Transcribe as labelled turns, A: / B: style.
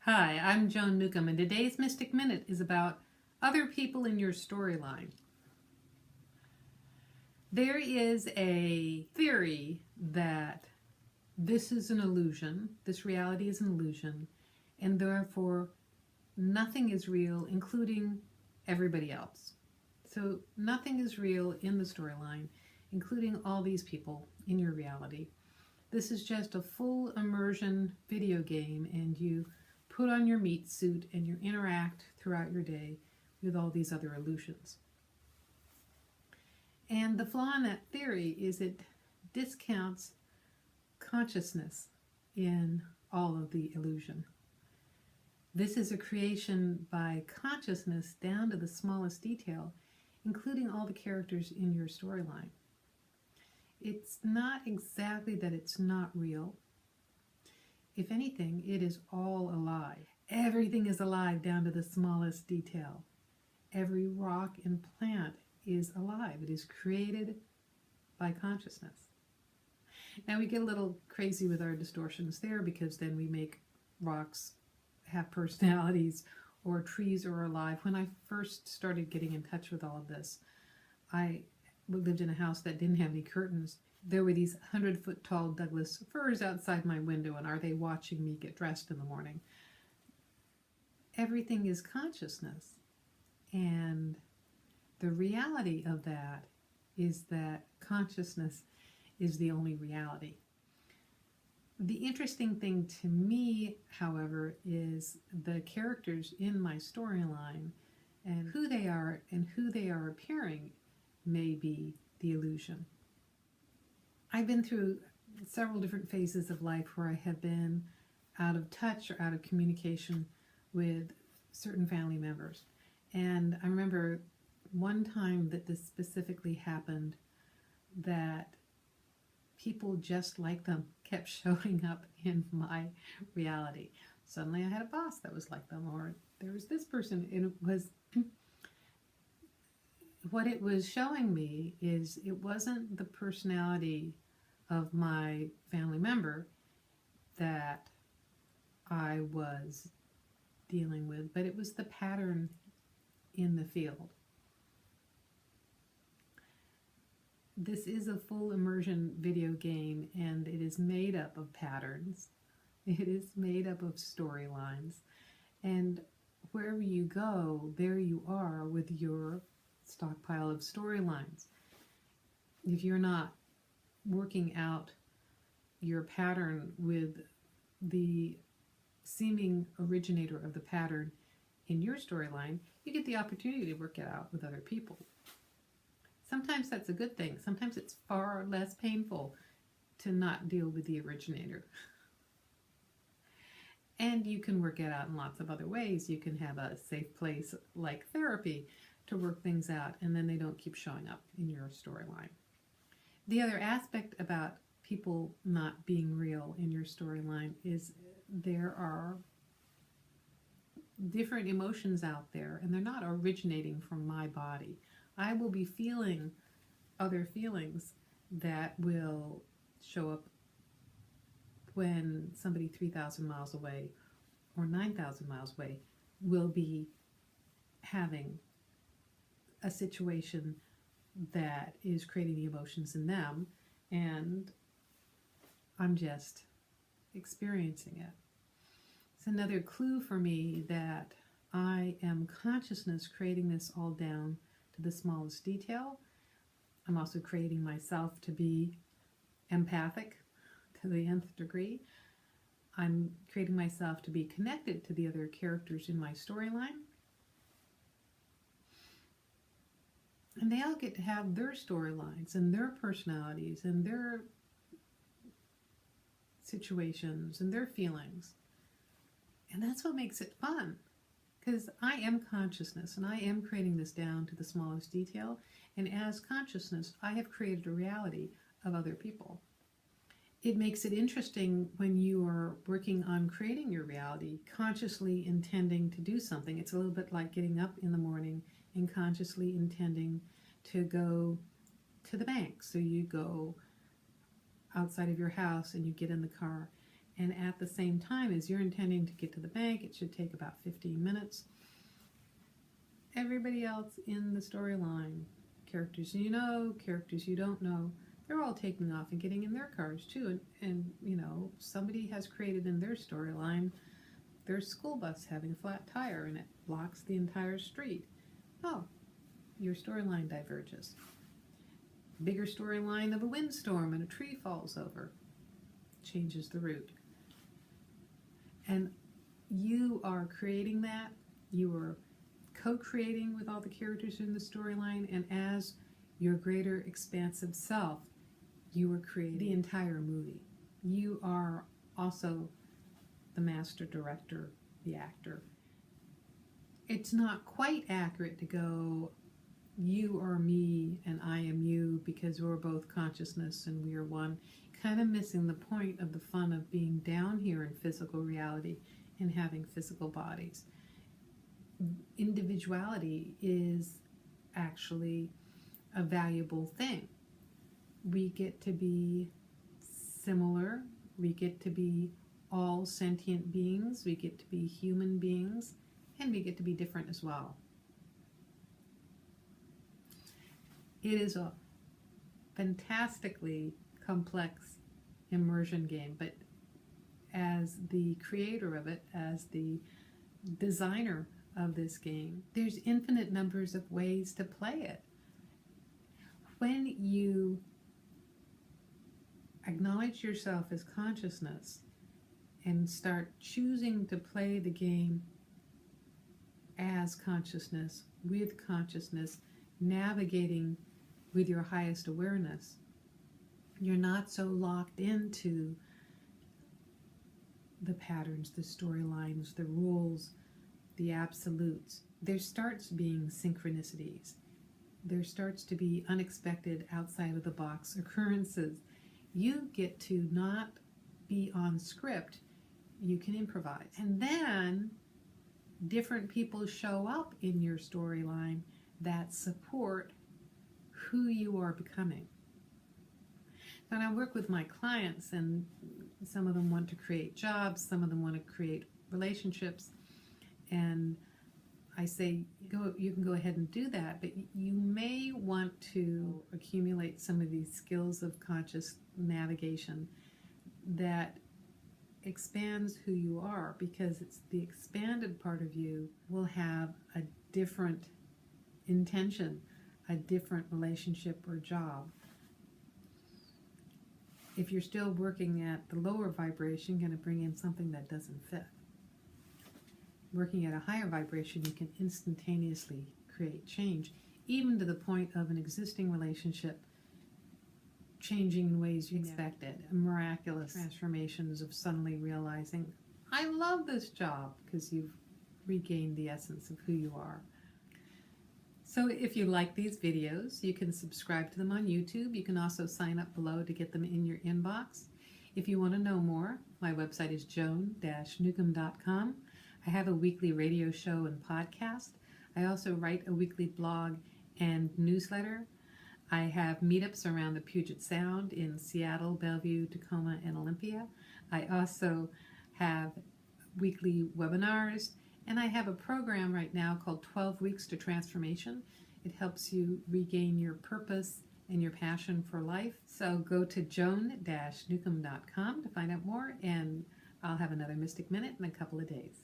A: Hi, I'm Joan Newcomb, and today's Mystic Minute is about other people in your storyline. There is a theory that this is an illusion, this reality is an illusion, and therefore nothing is real, including everybody else. So nothing is real in the storyline, including all these people in your reality. This is just a full immersion video game, and you put on your meat suit and you interact throughout your day with all these other illusions. And the flaw in that theory is it discounts consciousness in all of the illusion. This is a creation by consciousness down to the smallest detail, including all the characters in your storyline. It's not exactly that it's not real. If anything, it is all alive. Everything is alive down to the smallest detail. Every rock and plant is alive. It is created by consciousness. Now we get a little crazy with our distortions there, because then we make rocks have personalities or trees are alive. When I first started getting in touch with all of this, I lived in a house that didn't have any curtains. There were these 100-foot tall Douglas firs outside my window, and are they watching me get dressed in the morning? Everything is consciousness, and the reality of that is that consciousness is the only reality. The interesting thing to me, however, is the characters in my storyline, and who they are appearing may be the illusion. I've been through several different phases of life where I have been out of touch or out of communication with certain family members. And I remember one time that this specifically happened, that people just like them kept showing up in my reality. Suddenly I had a boss that was like them, or there was this person, and it was what it was showing me is it wasn't the personality of my family member that I was dealing with, but it was the pattern in the field. This is a full immersion video game, and it is made up of patterns. It is made up of storylines, and wherever you go, there you are with your stockpile of storylines. If you're not working out your pattern with the seeming originator of the pattern in your storyline, you get the opportunity to work it out with other people. Sometimes that's a good thing. Sometimes it's far less painful to not deal with the originator. And you can work it out in lots of other ways. You can have a safe place like therapy to work things out, and then they don't keep showing up in your storyline. The other aspect about people not being real in your storyline is there are different emotions out there, and they're not originating from my body. I will be feeling other feelings that will show up when somebody 3,000 miles away or 9,000 miles away will be having a situation that is creating the emotions in them, and I'm just experiencing it. It's another clue for me that I am consciousness creating this all down to the smallest detail. I'm also creating myself to be empathic to the nth degree. I'm creating myself to be connected to the other characters in my storyline. And they all get to have their storylines and their personalities and their situations and their feelings. And that's what makes it fun, because I am consciousness, and I am creating this down to the smallest detail. And as consciousness, I have created a reality of other people. It makes it interesting when you are working on creating your reality, consciously intending to do something. It's a little bit like getting up in the morning and consciously intending to go to the bank. So you go outside of your house and you get in the car And at the same time, as you're intending to get to the bank, it should take about 15 minutes. Everybody else in the storyline, characters you know, characters you don't know, they're all taking off and getting in their cars too. And you know, somebody has created in their storyline their school bus having a flat tire and it blocks the entire street. Oh, your storyline diverges. Bigger storyline of a windstorm and a tree falls over. Changes the route. And you are creating that. You are co-creating with all the characters in the storyline, and as your greater expansive self, you are creating the entire movie. You are also the master director, the actor. It's not quite accurate to go, you are me and I am you, because we're both consciousness and we are one. Kind of missing the point of the fun of being down here in physical reality and having physical bodies. Individuality is actually a valuable thing. We get to be similar. We get to be all sentient beings. We get to be human beings, and we get to be different as well. It is a fantastically complex immersion game, but as the creator of it, as the designer of this game, there's infinite numbers of ways to play it. When you acknowledge yourself as consciousness and start choosing to play the game as consciousness, with consciousness, navigating with your highest awareness, you're not so locked into the patterns, the storylines, the rules, the absolutes. There starts being synchronicities. There starts to be unexpected, outside of the box occurrences. You get to not be on script. You can improvise. And then different people show up in your storyline that support who you are becoming. When I work with my clients, and some of them want to create jobs, some of them want to create relationships, and I say, you can go ahead and do that, but you may want to accumulate some of these skills of conscious navigation that expands who you are, because it's the expanded part of you will have a different intention, a different relationship or job. If you're still working at the lower vibration, you're going to bring in something that doesn't fit. Working at a higher vibration, you can instantaneously create change, even to the point of an existing relationship changing in ways you expected. Miraculous transformations of suddenly realizing, I love this job, because you've regained the essence of who you are. So if you like these videos, you can subscribe to them on YouTube. You can also sign up below to get them in your inbox. If you want to know more, my website is joan-newcomb.com. I have a weekly radio show and podcast. I also write a weekly blog and newsletter. I have meetups around the Puget Sound in Seattle, Bellevue, Tacoma, and Olympia. I also have weekly webinars, and I have a program right now called 12 Weeks to Transformation. It helps you regain your purpose and your passion for life. So go to joan-newcomb.com to find out more, and I'll have another Mystic Minute in a couple of days.